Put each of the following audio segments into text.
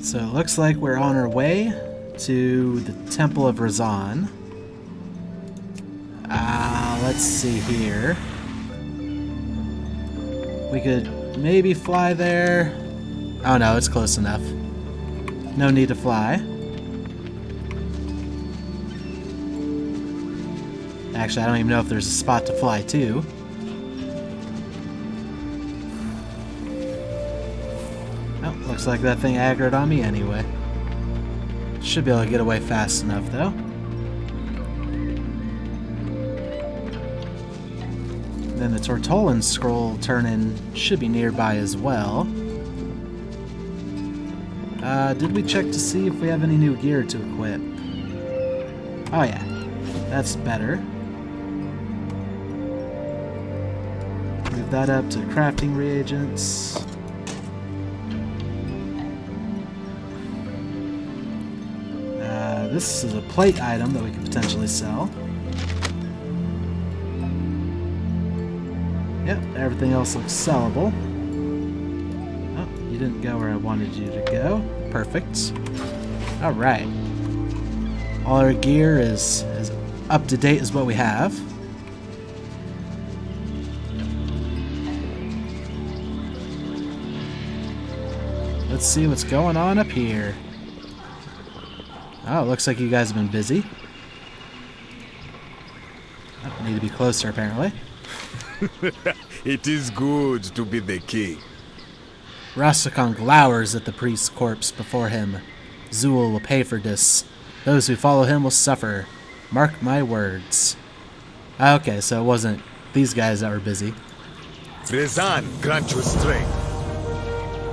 So it looks like we're on our way to the Temple of Razakhan. Let's see here. We could maybe fly there. Oh no, it's close enough. No need to fly. Actually, I don't even know if there's a spot to fly to. Oh, looks like that thing aggroed on me anyway. Should be able to get away fast enough, though. Then the Tortolan scroll turn-in should be nearby as well. Did we check to see if we have any new gear to equip? Oh yeah, that's better. Move that up to crafting reagents. This is a plate item that we could potentially sell. Yep, everything else looks sellable. Oh, you didn't go where I wanted you to go. Perfect. Alright. All our gear is as up to date as what we have. Let's see what's going on up here. Oh, it looks like you guys have been busy. Oh, need to be closer, apparently. It is good to be the king. Razakhan glowers at the priest's corpse before him. Zul will pay for this. Those who follow him will suffer. Mark my words. Okay, so it wasn't these guys that were busy. Rezan, grant you strength.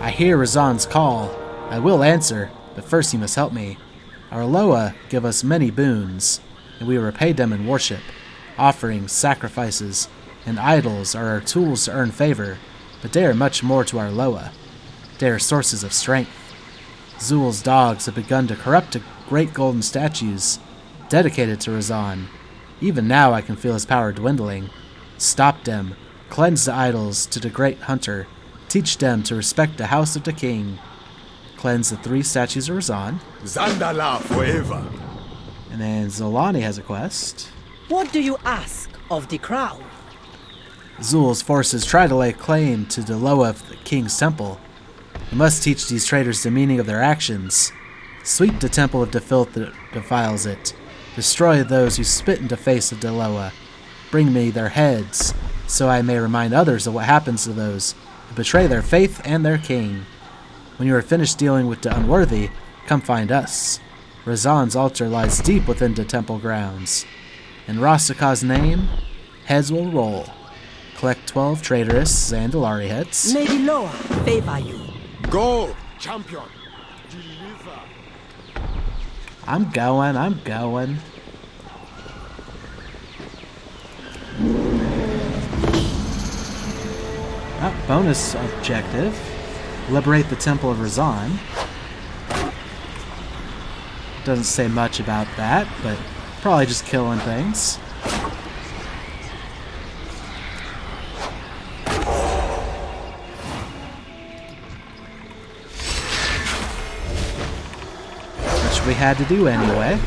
I hear Razan's call. I will answer, but first you must help me. Our Loa give us many boons, and we repay them in worship. Offerings, sacrifices, and idols are our tools to earn favor, but they are much more to our Loa. They are sources of strength. Zul's dogs have begun to corrupt the great golden statues dedicated to Razan. Even now I can feel his power dwindling. Stop them. Cleanse the idols to the great hunter. Teach them to respect the house of the king. Cleanse the 3 statues of Razan. Zandala forever. And then Zolani has a quest. What do you ask of the crowd? Zul's forces try to lay claim to the Loa of the king's temple. We must teach these traitors the meaning of their actions. Sweep the temple of the filth that defiles it. Destroy those who spit in the face of the Loa. Bring me their heads, so I may remind others of what happens to those who betray their faith and their king. When you are finished dealing with the unworthy, come find us. Razan's altar lies deep within the temple grounds. In Razakhan's name, heads will roll. Collect 12 traitorous Zandalari heads. May the Loa favor you. Go, champion. Deliver. I'm going. Oh, bonus objective. Liberate the Temple of Razan. Doesn't say much about that, but probably just killing things. Which we had to do anyway.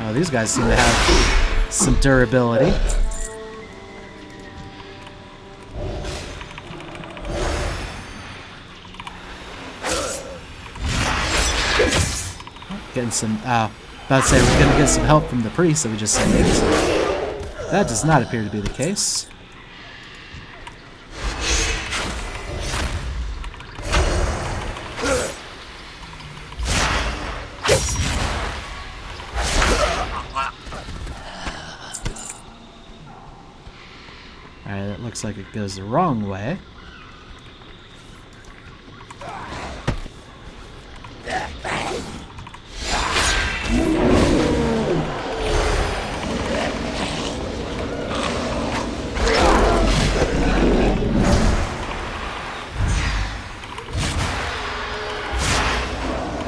Oh, these guys seem to have some durability. Getting some, about to say we're going to get some help from the priest that we just saved. That does not appear to be the case. Alright, that looks like it goes the wrong way.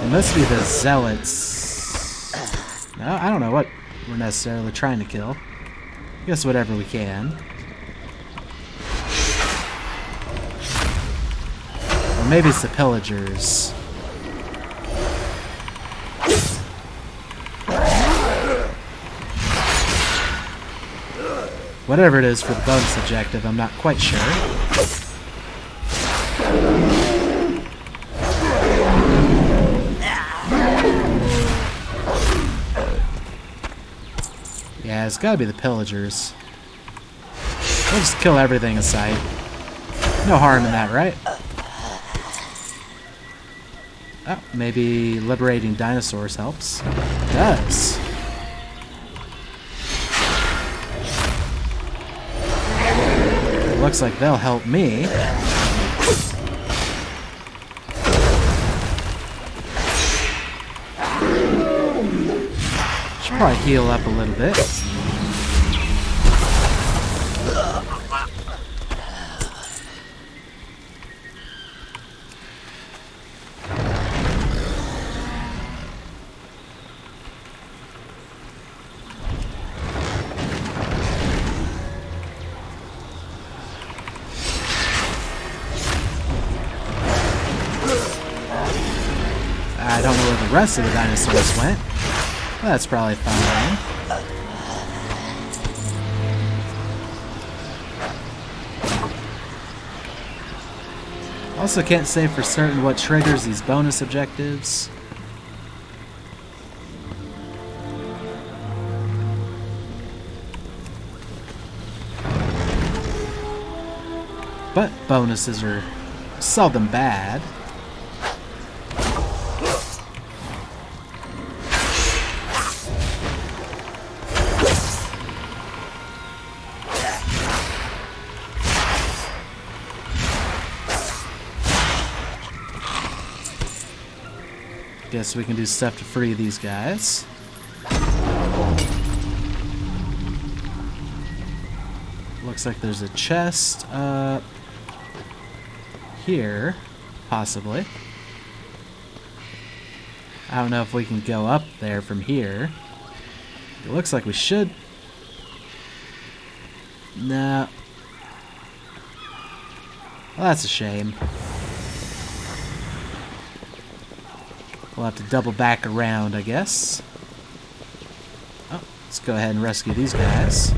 It must be the zealots. No, I don't know what we're necessarily trying to kill. I guess whatever we can. maybe it's the pillagers. Whatever it is for the bonus objective, I'm not quite sure. Yeah, it's gotta be the pillagers. We'll just kill everything in sight. No harm in that, right? Oh, maybe liberating dinosaurs helps. It does. Looks like they'll help me. Should probably heal up a little bit. I don't know where the rest of the dinosaurs went. That's probably fine. Also can't say for certain what triggers these bonus objectives. But bonuses are seldom bad. Guess we can do stuff to free these guys. Looks like there's a chest up here, possibly. I don't know if we can go up there from here. It looks like we should. No. Well, that's a shame. We'll have to double back around, I guess. Oh, let's go ahead and rescue these guys.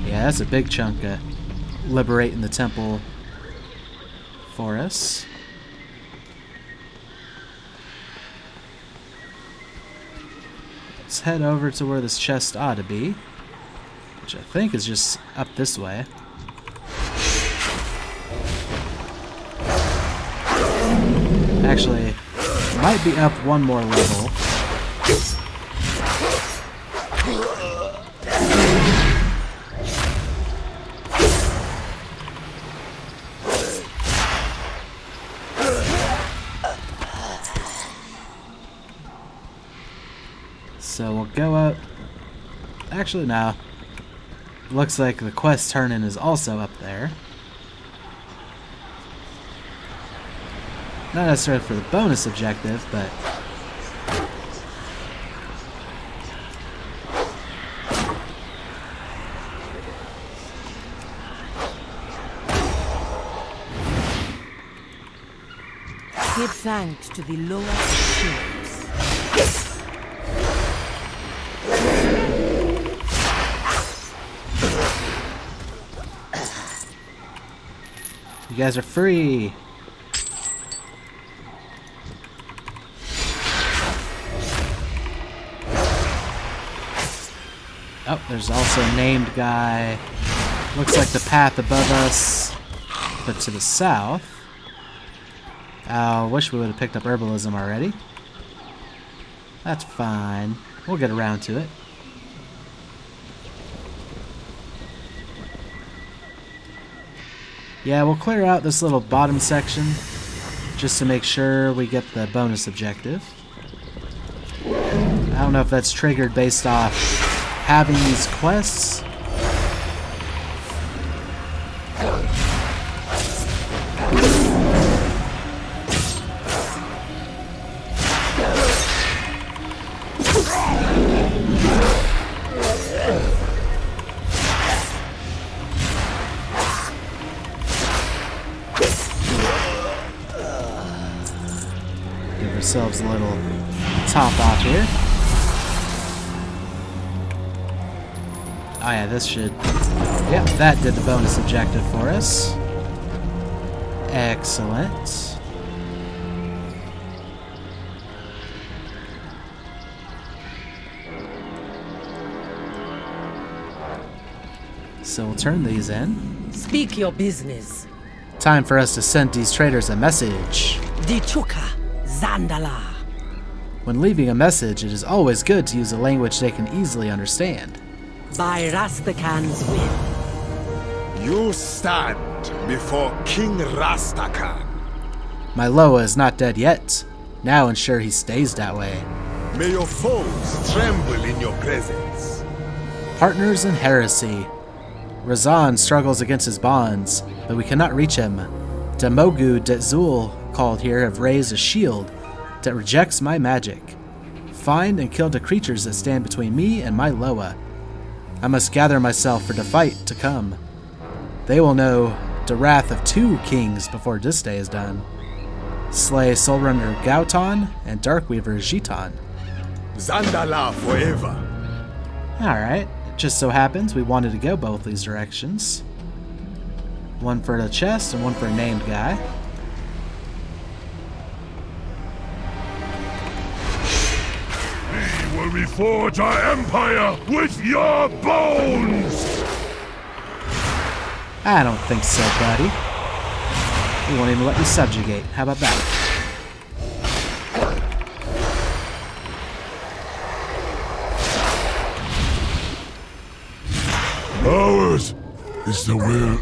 Yeah, that's a big chunk of liberating the temple for us. Let's head over to where this chest ought to be, which I think is just up this way. Actually, it might be up one more level. So we'll go up. Actually, no. Looks like the quest turn-in is also up there. Not necessarily for the bonus objective, but Give thanks to the Loas ships. you guys are free. Oh, there's also a named guy. Looks like the path above us, but to the south. I wish we would have picked up herbalism already. That's fine. We'll get around to it. Yeah, we'll clear out this little bottom section just to make sure we get the bonus objective. I don't know if that's triggered based off having these quests Give ourselves a little top off here. Oh yeah, this should... Yep, that did the bonus objective for us. Excellent. So we'll turn these in. Speak your business. Time for us to send these traders a message. Dichuka Zandala. When leaving a message, it is always good to use a language they can easily understand. By Razakhan's will. You stand before King Razakhan. My Loa is not dead yet. Now ensure he stays that way. May your foes tremble in your presence. Partners in heresy. Razan struggles against his bonds, but we cannot reach him. Damogu Detzul called here have raised a shield that rejects my magic. Find and kill the creatures that stand between me and my Loa. I must gather myself for the fight to come. They will know the wrath of 2 kings before this day is done. Slay Soulrunner Gauton and Darkweaver Jitan. Zandala forever. Alright, it just so happens we wanted to go both these directions. One for the chest and one for a named guy. We will reforge our empire with your bones! I don't think so, buddy. We won't even let you subjugate. How about that? Ours is the will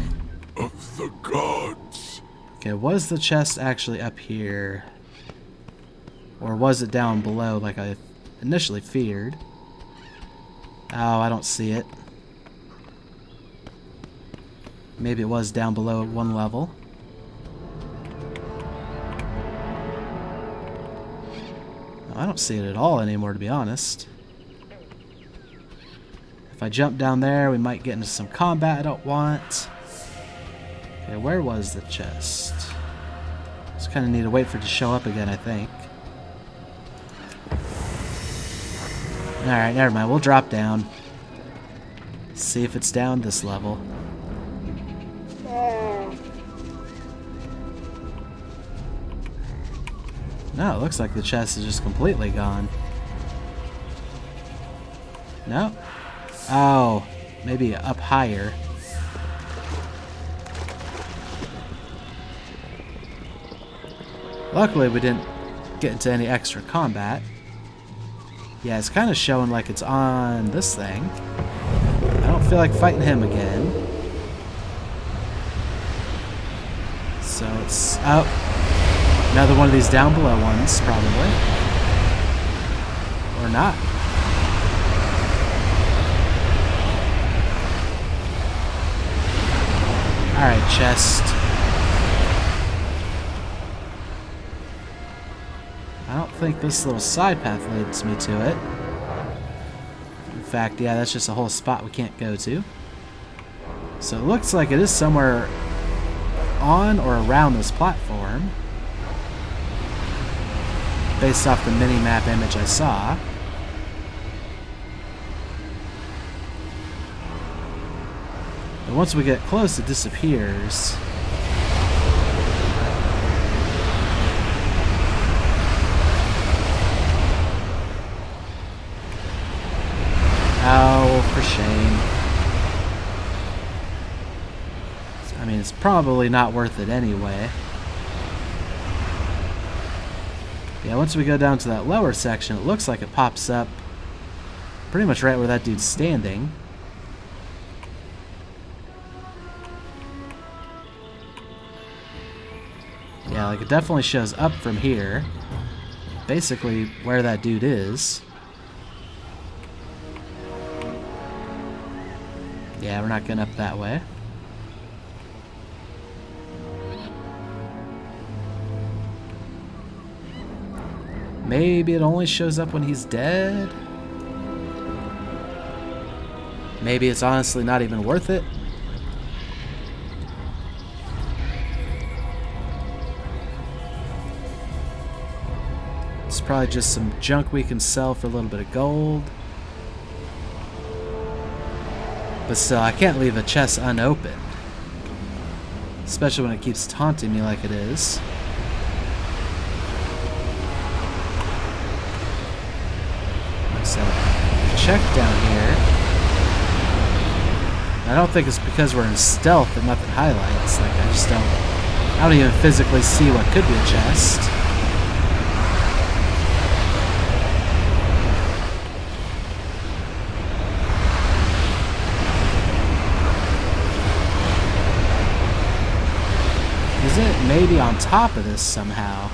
of the gods. Okay, was the chest actually up here? Or was it down below like I initially feared? Oh, I don't see it. Maybe it was down below at one level. I don't see it at all anymore, to be honest. If I jump down there, we might get into some combat I don't want. Okay, where was the chest? Just kind of need to wait for it to show up again, I think. Alright, never mind. We'll drop down. See if it's down this level. No, it looks like the chest is just completely gone. No? Oh, maybe up higher. Luckily, we didn't get into any extra combat. Yeah, it's kind of showing like it's on this thing. I don't feel like fighting him again. So it's... Oh. Another one of these down below ones, probably. Or not. Alright, chest. I don't think this little side path leads me to it. In fact, yeah, that's just a whole spot we can't go to. So it looks like it is somewhere on or around this platform. Based off the mini-map image I saw. But once we get close, it disappears. Oh, for shame. I mean, it's probably not worth it anyway. Yeah, once we go down to that lower section, it looks like it pops up pretty much right where that dude's standing. Yeah, like it definitely shows up from here. Basically where that dude is. Yeah, we're not getting up that way. Maybe it only shows up when he's dead? Maybe it's honestly not even worth it? It's probably just some junk we can sell for a little bit of gold. But still, I can't leave a chest unopened. Especially when it keeps taunting me like it is. So, check down here. I don't think it's because we're in stealth that nothing highlights. Like, I don't even physically see what could be a chest. Is it maybe on top of this somehow?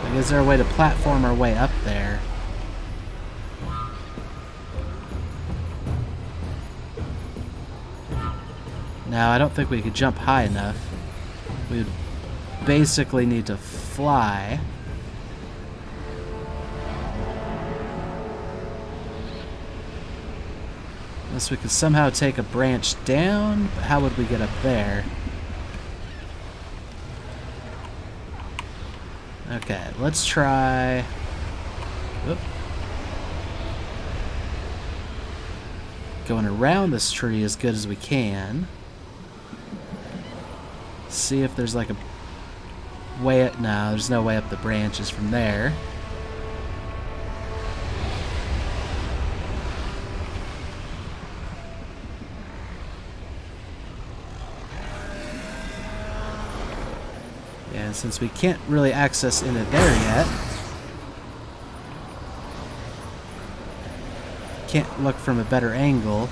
Like, is there a way to platform our way up there? No, I don't think we could jump high enough. We would basically need to fly. Unless we could somehow take a branch down, but how would we get up there? Okay, let's try... Whoop. Going around this tree as good as we can. See if there's like a way up. No, there's no way up the branches from there. Yeah, and since we can't really access into there yet, can't look from a better angle.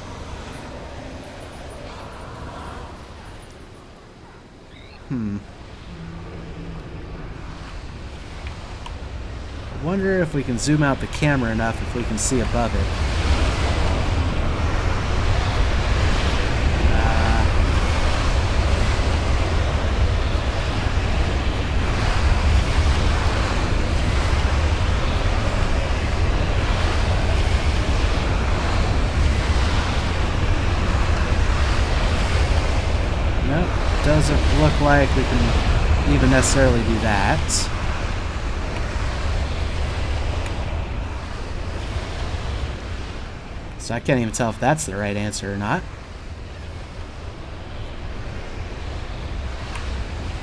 I wonder if we can zoom out the camera enough if we can see above it. Nope, doesn't look like we can even necessarily do that. So I can't even tell if that's the right answer or not.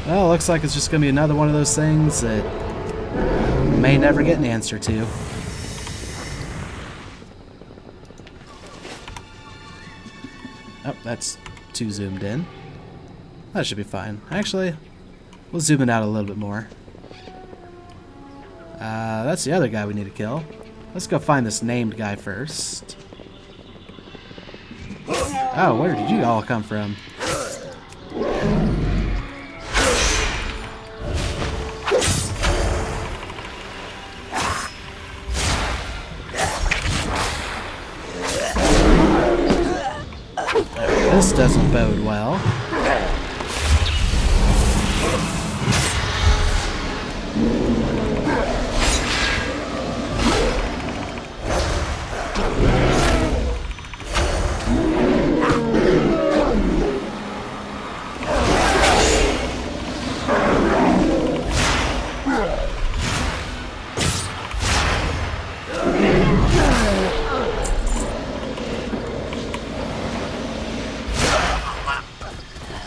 Well, looks like it's just going to be another one of those things that may never get an answer to. Oh, that's too zoomed in. That should be fine. Actually, we'll zoom it out a little bit more. That's the other guy we need to kill. Let's go find this named guy first. Oh, where did you all come from? This doesn't bode well.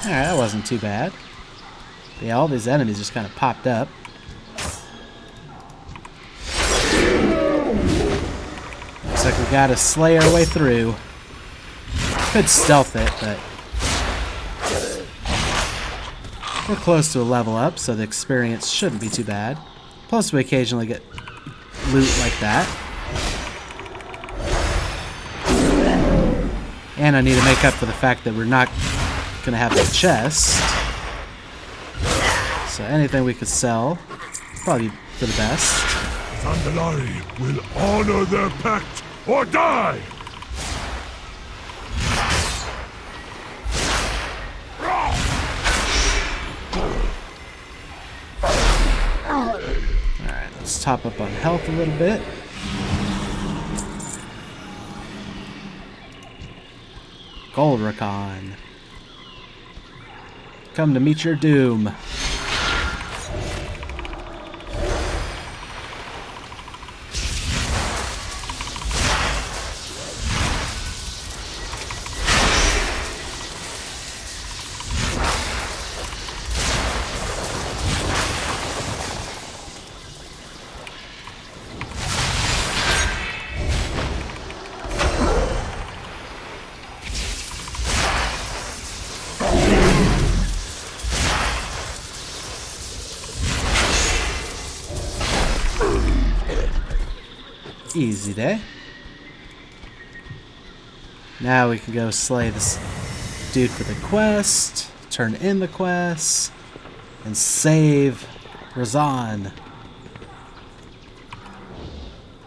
Alright, that wasn't too bad. But yeah, all these enemies just kind of popped up. Looks like we gotta slay our way through. Could stealth it, but we're close to a level up, so the experience shouldn't be too bad. Plus we occasionally get loot like that. And I need to make up for the fact that we're not gonna have the chest. So anything we could sell, probably for the best. Sandalari will honor their pact or die! Alright. top up on health a little bit. Golrakhan. Come to meet your doom. Easy day. Now we can go slay this dude for the quest, turn in the quest, and save Razakhan.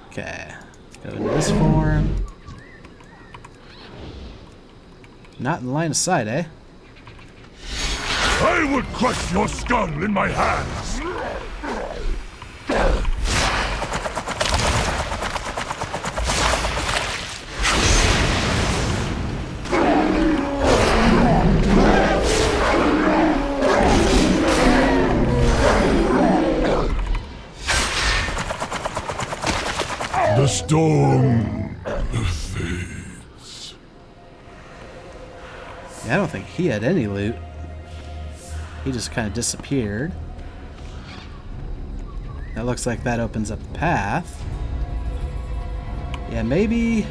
Okay, go into this form. Not in line of sight, eh? I will crush your skull in my hands! The storm fades. Yeah, I don't think he had any loot. He just kind of disappeared. That looks like that opens up a path. Yeah, maybe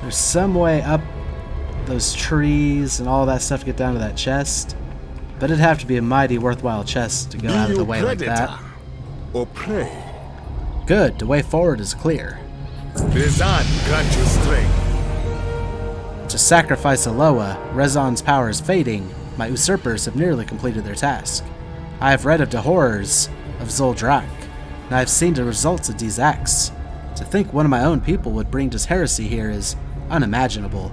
there's some way up those trees and all that stuff to get down to that chest. But it'd have to be a mighty worthwhile chest to go out of the way like that. Or prey? Good, the way forward is clear. Razakhan grant you strength. To sacrifice a Loa, Razakhan's power is fading. My usurpers have nearly completed their task. I have read of the horrors of Zoldrak, and I have seen the results of these acts. To think one of my own people would bring this heresy here is unimaginable.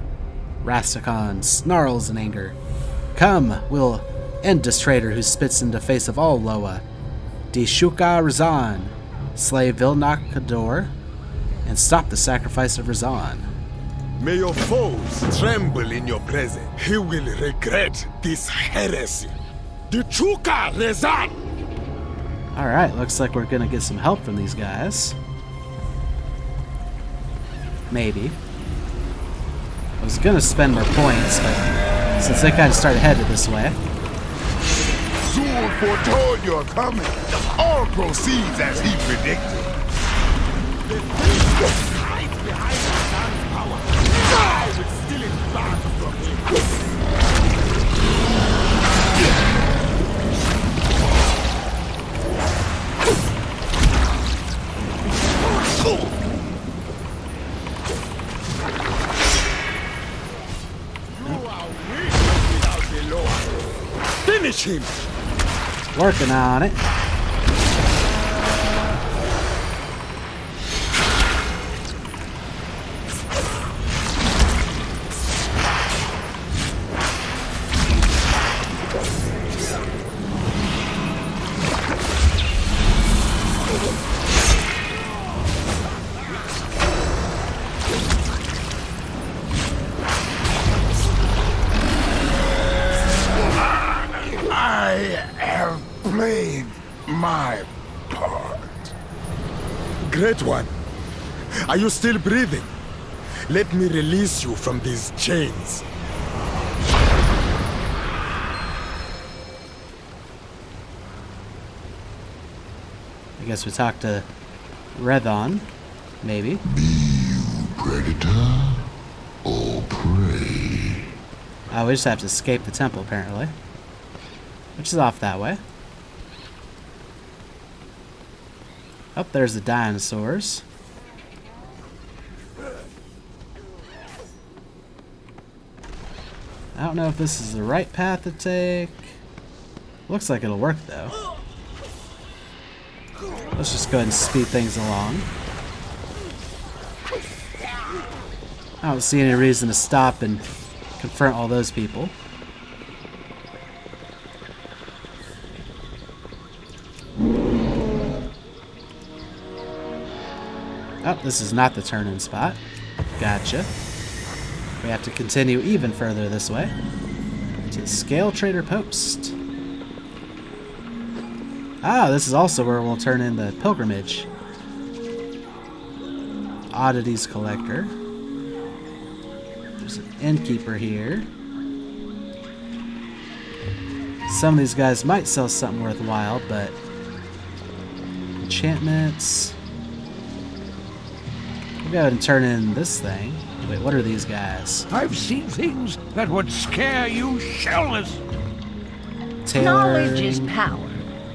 Razakhan snarls in anger. Come, we'll end this traitor who spits in the face of all Loa. Dishuka Razakhan, slay Vilnak Kador, and stop the sacrifice of Razakhan. May your foes tremble in your presence. He will regret this heresy. Dishuka Razakhan! Alright, looks like we're gonna get some help from these guys. Maybe. I was gonna spend more points, but since they kind of started headed this way. Zul foretold your coming. All proceeds as he predicted. Finish him! Working on it. Played my part. Great one. Are you still breathing? Let me release you from these chains. I guess we talked to Revan, maybe. Be you predator or prey? Oh, we just have to escape the temple, apparently. Which is off that way. Oh, there's the dinosaurs. I don't know if this is the right path to take. Looks like it'll work, though. Let's just go ahead and speed things along. I don't see any reason to stop and confront all those people. this is not the turn-in spot. Gotcha. We have to continue even further this way to the Scale Trader Post. Ah, this is also where we'll turn in the pilgrimage. Oddities Collector. There's an innkeeper here. Some of these guys might sell something worthwhile, but enchantments. We'll go ahead and turn in this thing. Wait, what are these guys? I've seen things that would scare you shellless. Knowledge is Tailoring power.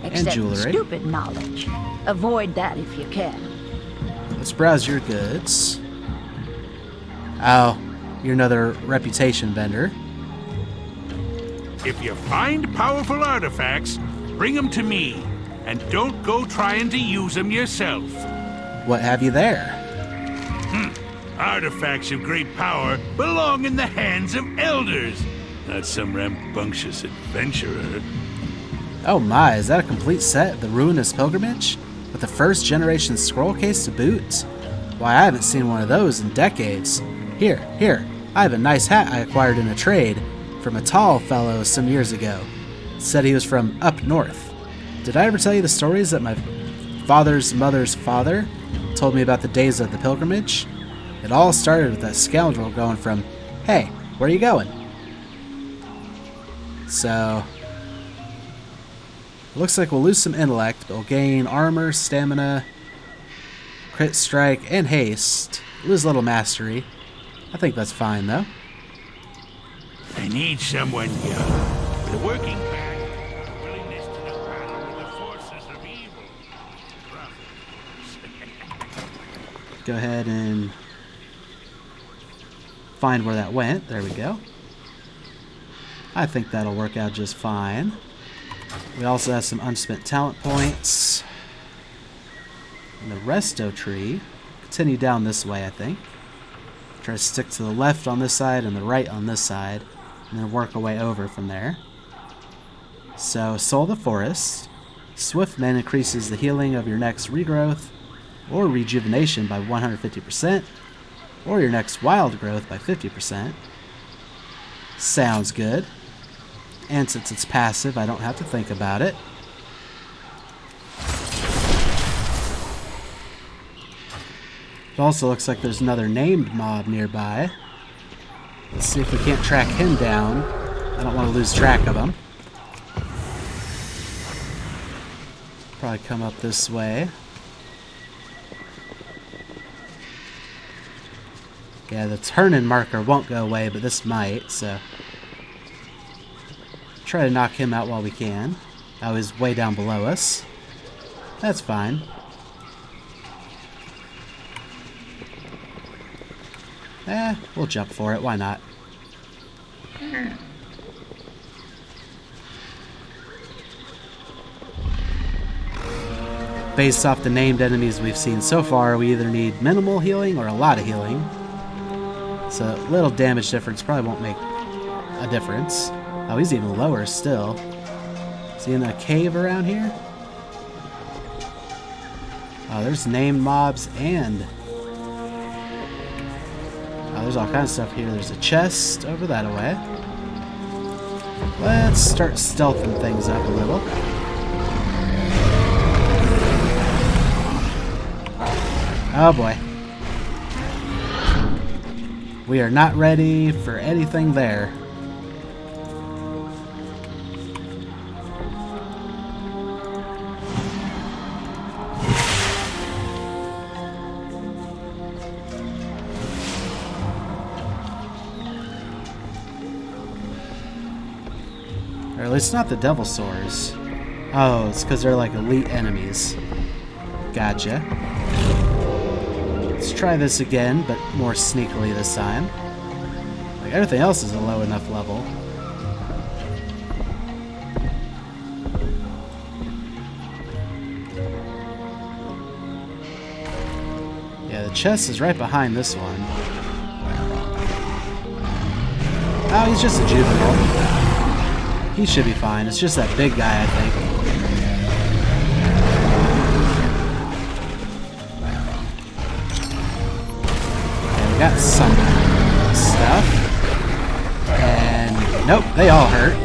and Except jewelry. stupid knowledge. Avoid that if you can. Let's browse your goods. Oh, you're another reputation vendor. If you find powerful artifacts, bring them to me. And don't go trying to use them yourself. What have you there? Artifacts of great power belong in the hands of elders, not some rambunctious adventurer. Oh my, is that a complete set of the Ruinous Pilgrimage? With the first generation scroll case to boot? Why, I haven't seen one of those in decades. Here, I have a nice hat I acquired in a trade from a tall fellow some years ago. Said he was from up north. Did I ever tell you the stories that my father's mother's father told me about the days of the pilgrimage? It all started with that scoundrel going from, "Hey, where are you going?" So, looks like we'll lose some intellect, but we'll gain armor, stamina, crit strike, and haste. Lose a little mastery. I think that's fine, though. I need someone young, with a working back, a willingness to do battle with the forces of evil. Go ahead and find where that went. There we go. I think that'll work out just fine. We also have some unspent talent points. And the resto tree. Continue down this way, I think. Try to stick to the left on this side and the right on this side. And then work our way over from there. So, Soul of the Forest. Swift Men increases the healing of your next regrowth or rejuvenation by 150%. Or your next wild growth by 50%. Sounds good. And since it's passive, I don't have to think about it. It also looks like there's another named mob nearby. Let's see if we can't track him down. I don't want to lose track of him. Probably come up this way. Yeah, the turn-in marker won't go away, but this might, so... Try to knock him out while we can. Oh, he's way down below us. That's fine. We'll jump for it, why not? Based off the named enemies we've seen so far, we either need minimal healing or a lot of healing. So a little damage difference probably won't make a difference. Oh, he's even lower still. Is he in a cave around here? Oh, there's named mobs and... Oh, there's all kinds of stuff here. There's a chest over that way. Let's start stealthing things up a little. Oh boy. We are not ready for anything there. Or at least not the devil sores. Oh, it's because they're like elite enemies. Gotcha. Let's try this again, but more sneakily this time. Like everything else is a low enough level. Yeah, the chest is right behind this one. Oh, he's just a juvenile. He should be fine. It's just that big guy, I think. got some stuff. And nope, they all hurt.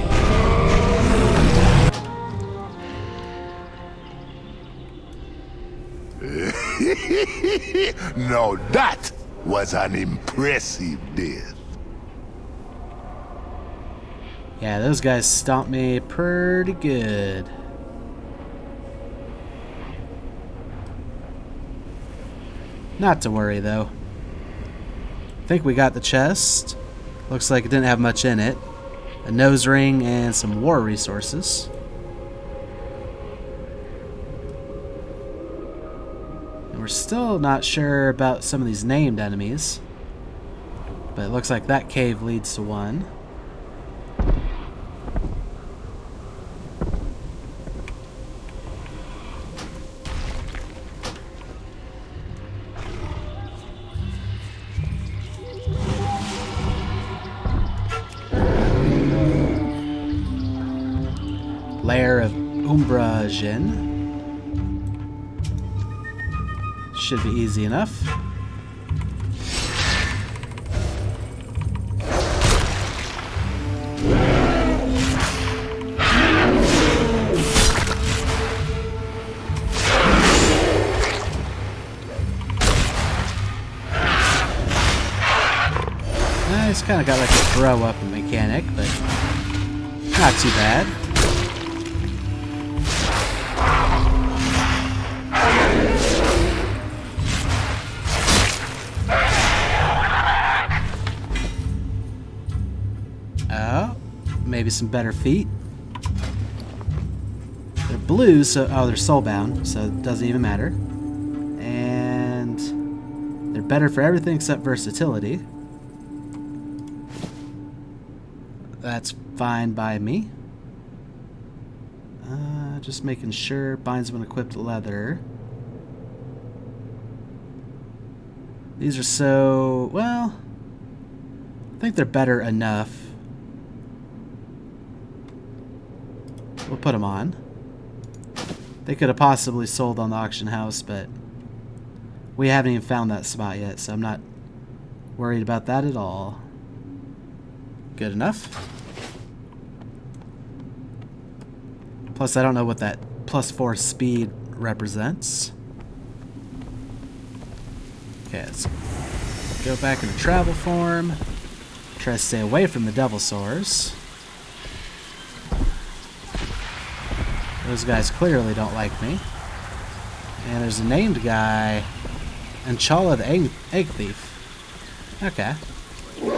Now that was an impressive death. Yeah, those guys stomped me pretty good. Not to worry, though. I think we got the chest. Looks like it didn't have much in it. A nose ring and some war resources. And we're still not sure about some of these named enemies. But it looks like that cave leads to one. Lair of Umbragen. Should be easy enough. It's kind of got like a throw up mechanic, but not too bad. Maybe some better feet. They're blue, so they're soulbound, so it doesn't even matter. And they're better for everything except versatility. That's fine by me. Just making sure. Binds when equipped leather. These are so, well, I think they're better enough. We'll put them on. They could have possibly sold on the auction house, but we haven't even found that spot yet, so I'm not worried about that at all. Good enough. Plus, I don't know what that +4 speed represents. Okay, let's go back into travel form. Try to stay away from the devil sores. Those guys clearly don't like me. And there's a named guy, Anchala the Egg Thief. Okay.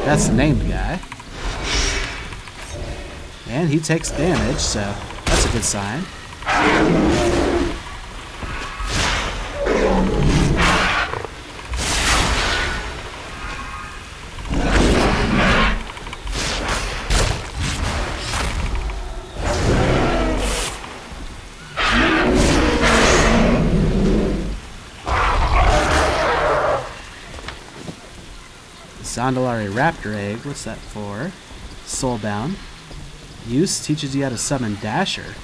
That's the named guy. And he takes damage, so that's a good sign. Zondalari Raptor Egg, what's that for? Soulbound. Use teaches you how to summon Dasher.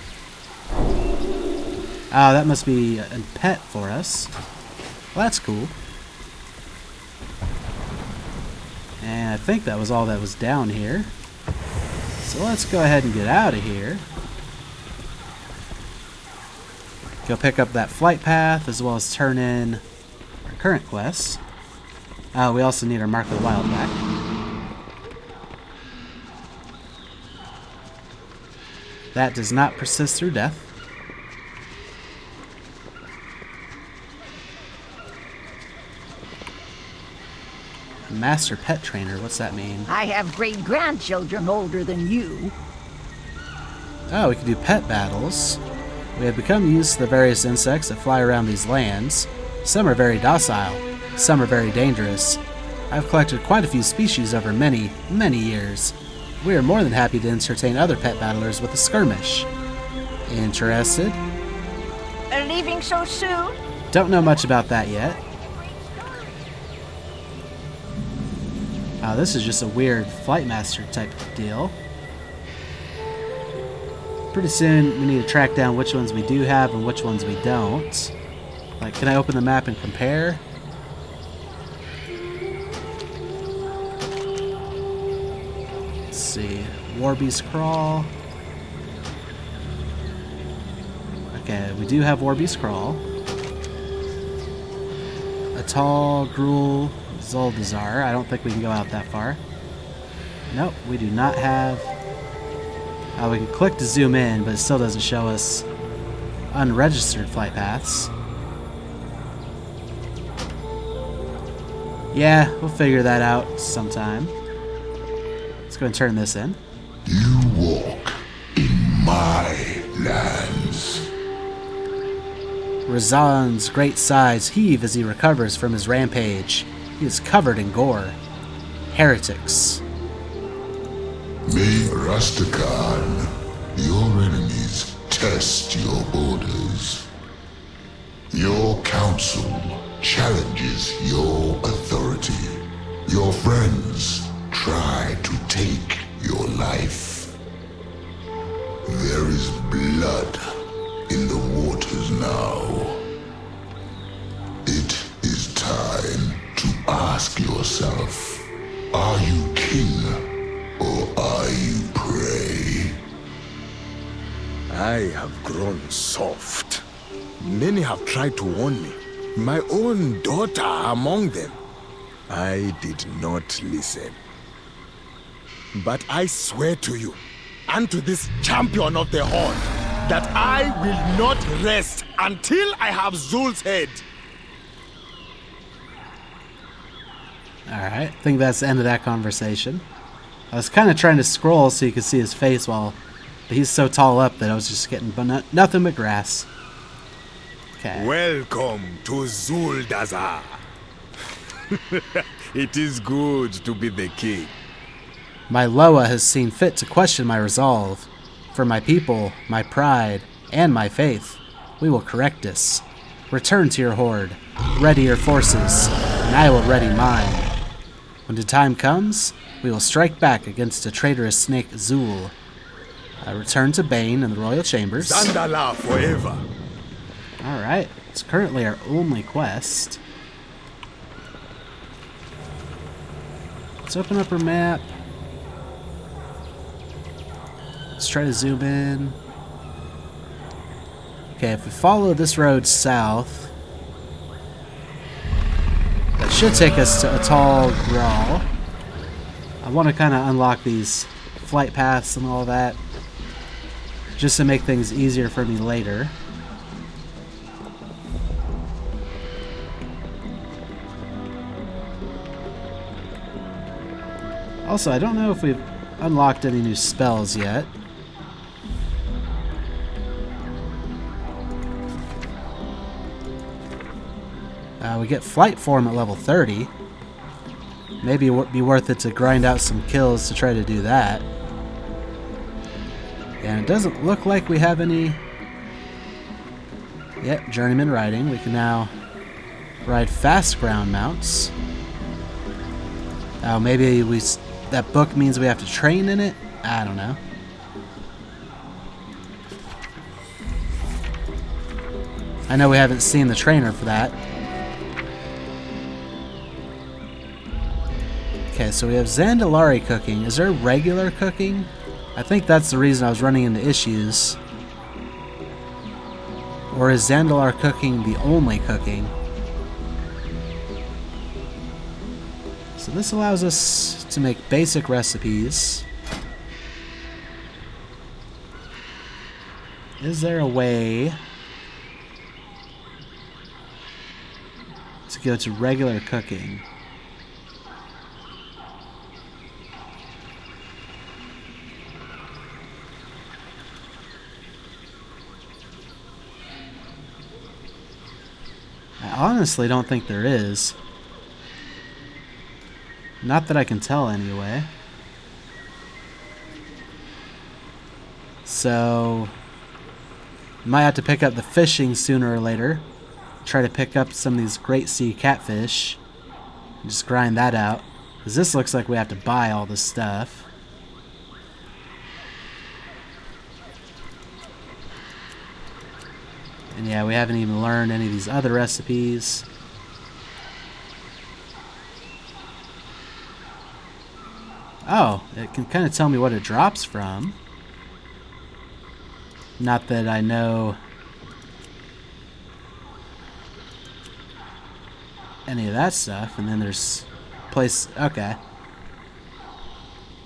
Oh, that must be a pet for us. Well, that's cool. And I think that was all that was down here. So let's go ahead and get out of here. Go pick up that flight path as well as turn in our current quests. We also need our Mark of the Wild back. That does not persist through death. A master pet trainer, what's that mean? I have great-grandchildren older than you. Oh, we can do pet battles. We have become used to the various insects that fly around these lands. Some are very docile, some are very dangerous. I've collected quite a few species over many, many years. We are more than happy to entertain other pet battlers with a skirmish. Interested? Leaving so soon? Don't know much about that yet. Oh, this is just a weird Flight Master type deal. Pretty soon we need to track down which ones we do have and which ones we don't. Like, can I open the map and compare? Let's see. Warbeast Crawl. Okay, we do have Warbeast Crawl. Atal, Gruul, Zuldazar. I don't think we can go out that far. Nope, we do not have... we can click to zoom in, but it still doesn't show us unregistered flight paths. Yeah, we'll figure that out sometime. Let's go and turn this in. You walk in my lands. Razan's great sighs heave as he recovers from his rampage. He is covered in gore. Heretics. May Razakhan, your enemies, test your borders. Your council challenges your authority. Your friends try to take your life. There is blood in the waters now. It is time to ask yourself, are you king or are you prey? I have grown soft. Many have tried to warn me. My own daughter among them. I did not listen. But I swear to you, and to this champion of the Horde, that I will not rest until I have Zul's head. Alright, I think that's the end of that conversation. I was kind of trying to scroll so you could see his face but he's so tall up that I was just getting nothing but grass. Okay. Welcome to Zuldazar. It is good to be the king. My Loa has seen fit to question my resolve. For my people, my pride, and my faith, we will correct this. Return to your horde, ready your forces, and I will ready mine. When the time comes, we will strike back against the traitorous snake Zul. I return to Bane in the royal chambers. Zandala forever. Alright, it's currently our only quest. Let's open up our map. Let's try to zoom in. Okay, if we follow this road south, that should take us to Atal Graal. I want to kind of unlock these flight paths and all that, just to make things easier for me later. Also, I don't know if we've unlocked any new spells yet. We get Flight Form at level 30. Maybe it would be worth it to grind out some kills to try to do that. And it doesn't look like we have any... Yep, Journeyman riding. We can now ride fast ground mounts. Oh, maybe that book means we have to train in it? I don't know. I know we haven't seen the trainer for that. Okay, so we have Zandalari cooking. Is there regular cooking? I think that's the reason I was running into issues. Or is Zandalar cooking the only cooking? So this allows us to make basic recipes. Is there a way to go to regular cooking? I honestly don't think there is. Not that I can tell anyway. So might have to pick up the fishing sooner or later. Try to pick up some of these great sea catfish. And just grind that out. Because this looks like we have to buy all this stuff. And yeah, we haven't even learned any of these other recipes. Oh, it can kind of tell me what it drops from. Not that I know any of that stuff. And then there's place. Okay.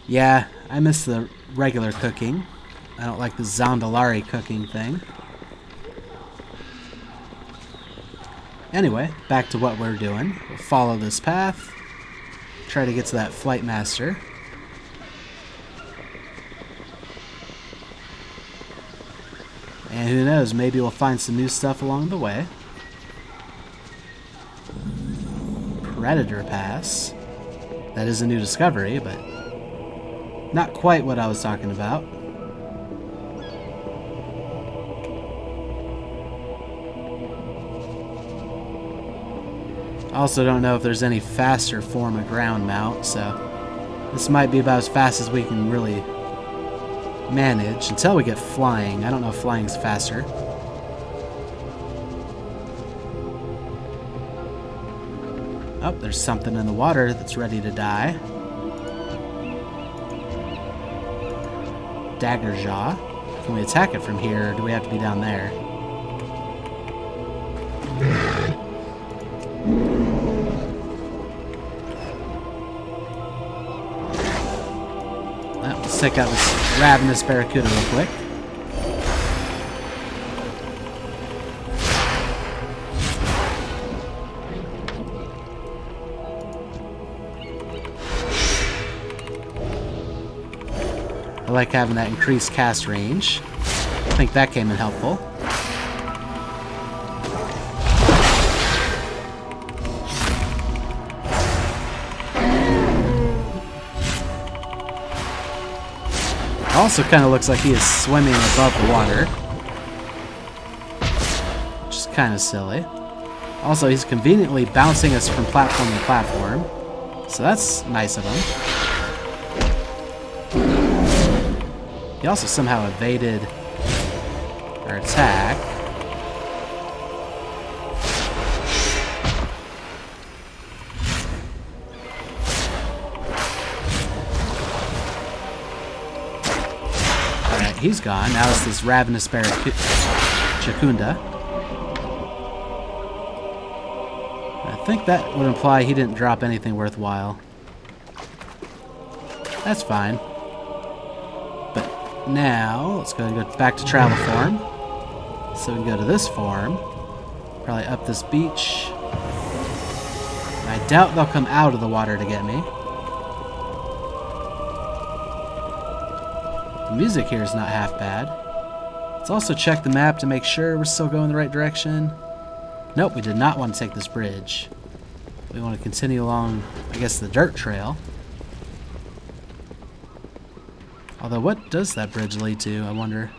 Yeah, I miss the regular cooking. I don't like the Zandalari cooking thing. Anyway, back to what we're doing. We'll follow this path. Try to get to that flight master. And who knows, maybe we'll find some new stuff along the way. Predator Pass. That is a new discovery, but not quite what I was talking about. I also don't know if there's any faster form of ground mount, so this might be about as fast as we can really manage until we get flying. I don't know if flying's faster. Oh, there's something in the water that's ready to die. Dagger Jaw. Can we attack it from here, or do we have to be down there? Let's take out this ravenous barracuda real quick. I like having that increased cast range. I think that came in helpful. Also kind of looks like he is swimming above the water, which is kind of silly. Also, he's conveniently bouncing us from platform to platform, so that's nice of him. He also somehow evaded our attack. Alright, he's gone. Now it's this ravenous barracuda. I think that would imply he didn't drop anything worthwhile. That's fine. Now, let's go back to travel form. So we can go to this form. Probably up this beach. I doubt they'll come out of the water to get me. The music here is not half bad. Let's also check the map to make sure we're still going the right direction. Nope, we did not want to take this bridge. We want to continue along, I guess, the dirt trail. Although, what does that bridge lead to, I wonder?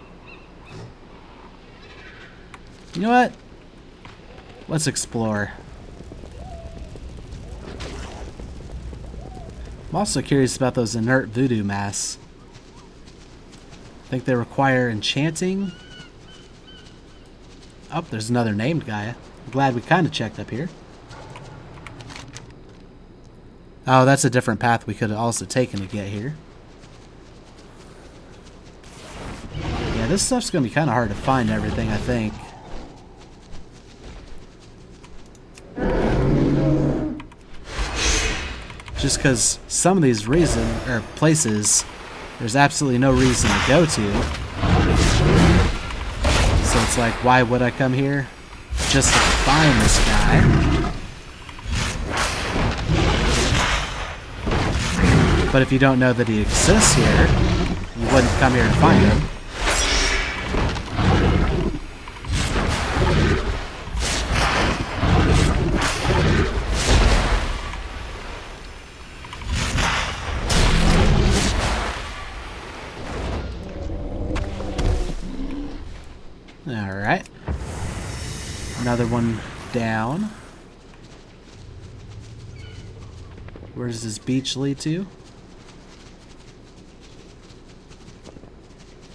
You know what? Let's explore. I'm also curious about those inert voodoo masks. I think they require enchanting. Oh, there's another named guy. I'm glad we kind of checked up here. Oh, that's a different path we could have also taken to get here. Yeah, this stuff's going to be kind of hard to find everything, I think. Just because some of these places, there's absolutely no reason to go to. So it's like, why would I come here? Just to find this guy. But if you don't know that he exists here, you wouldn't come here to find him. Alright. Another one down. Where does this beach lead to?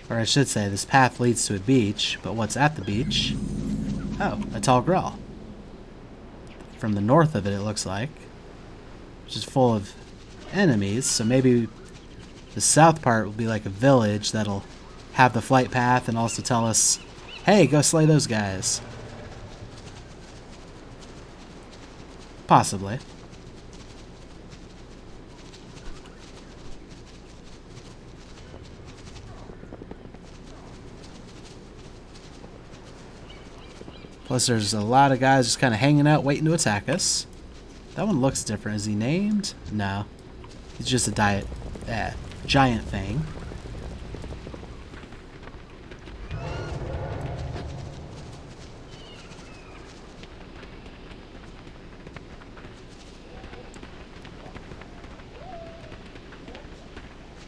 Or I should say, this path leads to a beach, but what's at the beach? Oh, a tall grell. From the north of it, it looks like. Which is full of enemies, so maybe The south part will be like a village that'll have the flight path and also tell us, hey, go slay those guys. Possibly. Plus there's a lot of guys just kind of hanging out waiting to attack us. That one looks different. Is he named? No. He's just a giant thing.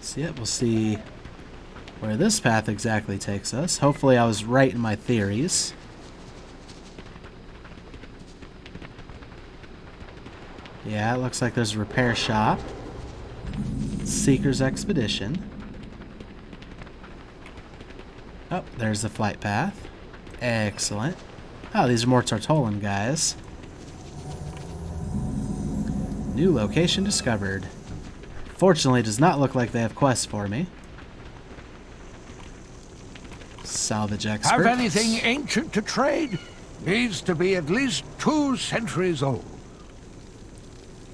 So yeah, we'll see where this path exactly takes us. Hopefully I was right in my theories. Yeah, it looks like there's a repair shop. Seeker's Expedition. Oh, there's the flight path. Excellent. Oh, these are more Tortolan guys. New location discovered. Fortunately, it does not look like they have quests for me. Salvage expert. Have anything ancient to trade? Needs to be at least 2 centuries old.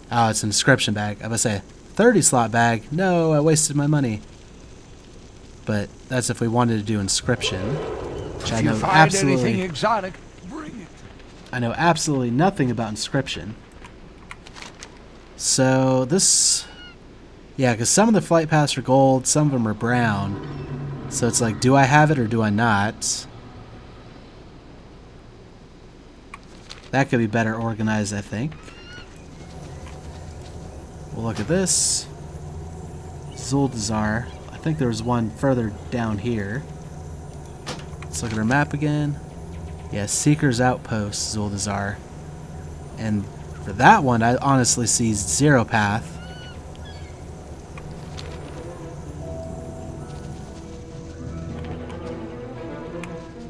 Oh, it's an inscription bag. I was say 30 slot bag. No, I wasted my money. But that's if we wanted to do inscription, which I know If you find absolutely. anything exotic, bring it. I know absolutely nothing about inscription. So this, yeah, because some of the flight paths are gold, some of them are brown. So it's like, do I have it or do I not? That could be better organized, I think. We'll look at this. Zuldazar. I think there was one further down here. Let's look at our map again. Yeah, Seeker's Outpost, Zuldazar. And for that one, I honestly see 0 path.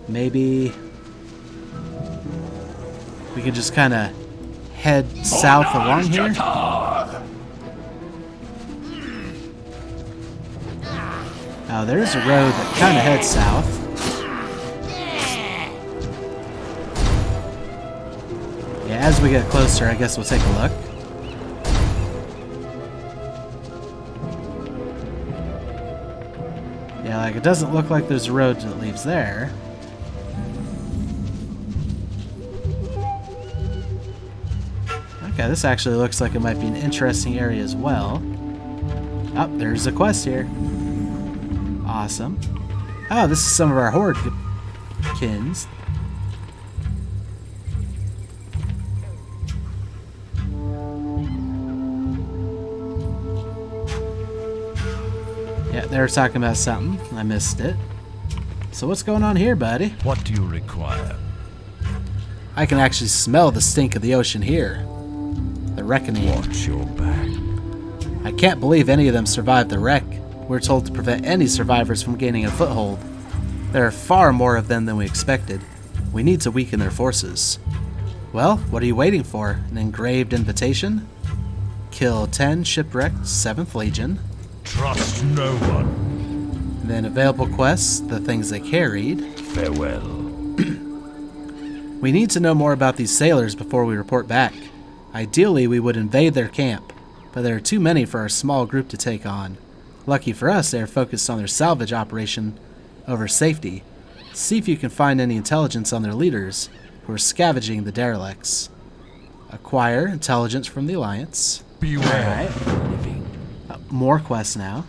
Maybe we can just kind of head south along here. Oh, there's a road that kind of heads south. Yeah, as we get closer, I guess we'll take a look. Yeah, like it doesn't look like there's a road that leaves there. Okay, this actually looks like it might be an interesting area as well. Oh, there's a quest here. Awesome. Oh, this is some of our horde kins. Yeah, they were talking about something. I missed it. So what's going on here, buddy? What do you require? I can actually smell the stink of the ocean here. The reckoning. Watch your back. I can't believe any of them survived the wreck. We're told to prevent any survivors from gaining a foothold. There are far more of them than we expected. We need to weaken their forces. Well, what are you waiting for? An engraved invitation? Kill 10 shipwrecked 7th Legion. Trust no one. And then available quests, the things they carried. Farewell. We need to know more about these sailors before we report back. Ideally, we would invade their camp, but there are too many for our small group to take on. Lucky for us, they are focused on their salvage operation over safety. See if you can find any intelligence on their leaders, who are scavenging the derelicts. Acquire intelligence from the Alliance. Beware. Alright. More quests now.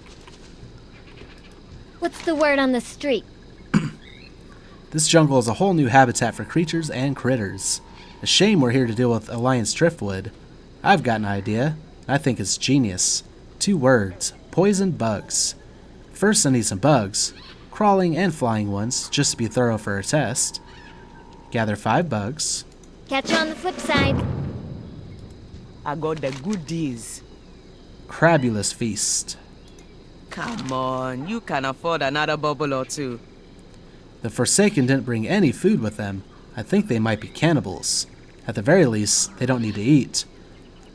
What's the word on the street? This jungle is a whole new habitat for creatures and critters. A shame we're here to deal with Alliance driftwood. I've got an idea. I think it's genius. 2 words. Poison bugs. First I need some bugs. Crawling and flying ones, just to be thorough for a test. Gather 5 bugs. Catch you on the flip side. I got the goodies. Crabulous feast. Come on, you can afford another bubble or 2. The Forsaken didn't bring any food with them. I think they might be cannibals. At the very least, they don't need to eat.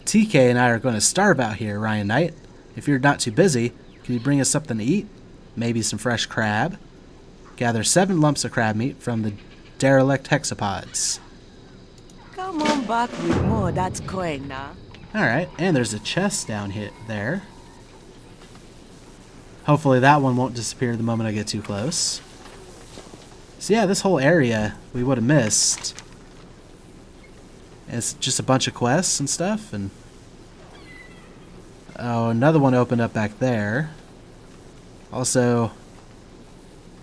TK and I are going to starve out here, Ryan Knight. If you're not too busy, Can you bring us something to eat? Maybe some fresh crab. Gather 7 lumps of crab meat from the derelict hexapods. Come on back with more, that's coin now. Alright, and there's a chest down there. Hopefully that one won't disappear the moment I get too close. So yeah, this whole area we would have missed. It's just a bunch of quests and stuff, and oh, another one opened up back there. Also,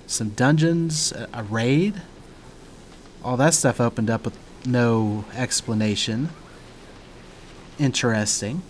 some dungeons, a raid. All that stuff opened up with no explanation. Interesting.